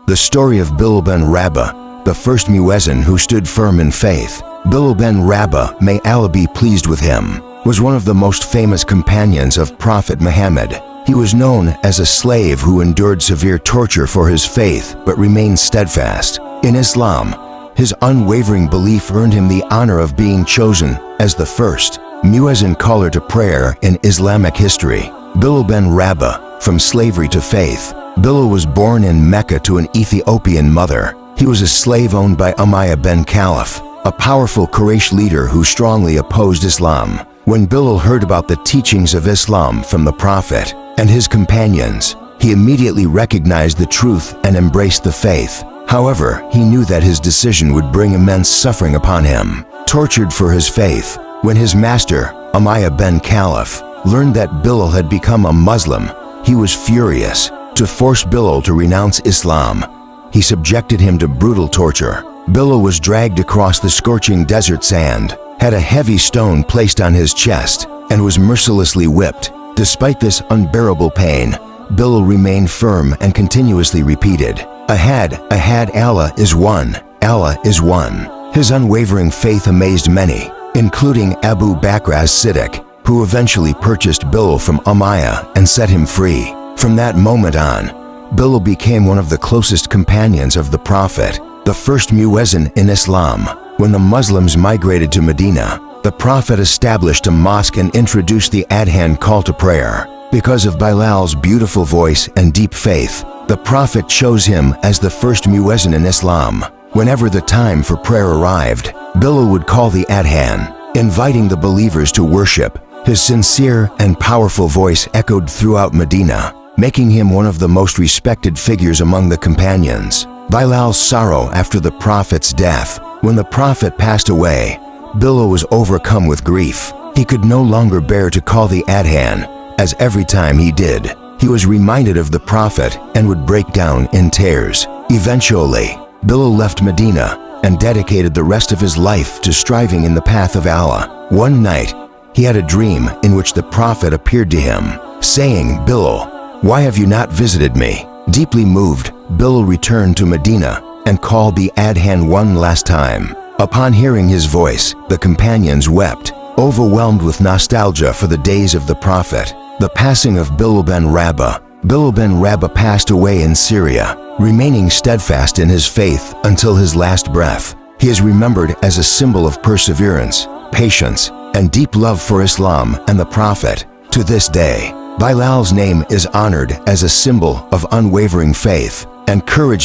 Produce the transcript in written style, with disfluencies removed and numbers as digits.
The story of Bilal bin Rabah, the first Muezzin who stood firm in faith. Bilal bin Rabah, may Allah be pleased with him, was one of the most famous companions of Prophet Muhammad. He was known as a slave who endured severe torture for his faith but remained steadfast. In Islam, his unwavering belief earned him the honor of being chosen as the first Muezzin caller to prayer in Islamic history. Bilal bin Rabah, from slavery to faith. Bilal was born in Mecca to an Ethiopian mother. He was a slave owned by Umayyah bin Khalaf, a powerful Quraysh leader who strongly opposed Islam. When Bilal heard about the teachings of Islam from the Prophet and his companions, he immediately recognized the truth and embraced the faith. However, he knew that his decision would bring immense suffering upon him. Tortured for his faith, when his master, Umayyah bin Khalaf, learned that Bilal had become a Muslim, he was furious. To force Bilal to renounce Islam, he subjected him to brutal torture. Bilal was dragged across the scorching desert sand, had a heavy stone placed on his chest, and was mercilessly whipped. Despite this unbearable pain, Bilal remained firm and continuously repeated, "Ahad, Ahad, Allah is one, Allah is one." His unwavering faith amazed many, including Abu Bakr as-Siddiq, who eventually purchased Bilal from Umayyah and set him free. From that moment on, Bilal became one of the closest companions of the Prophet, the first Muezzin in Islam. When the Muslims migrated to Medina, the Prophet established a mosque and introduced the Adhan call to prayer. Because of Bilal's beautiful voice and deep faith, the Prophet chose him as the first Muezzin in Islam. Whenever the time for prayer arrived, Bilal would call the Adhan, inviting the believers to worship. His sincere and powerful voice echoed throughout Medina, making him one of the most respected figures among the companions. Bilal's sorrow after the Prophet's death. When the Prophet passed away, Bilal was overcome with grief. He could no longer bear to call the Adhan, as every time he did, he was reminded of the Prophet and would break down in tears. Eventually, Bilal left Medina and dedicated the rest of his life to striving in the path of Allah. One night, he had a dream in which the Prophet appeared to him, saying, "Bilal, why have you not visited me?" Deeply moved, Bilal returned to Medina and called the Adhan one last time. Upon hearing his voice, the companions wept, overwhelmed with nostalgia for the days of the Prophet. The passing of Bilal bin Rabah. Bilal bin Rabah passed away in Syria, remaining steadfast in his faith until his last breath. He is remembered as a symbol of perseverance, patience, and deep love for Islam and the Prophet. To this day, Bilal's name is honored as a symbol of unwavering faith and courage in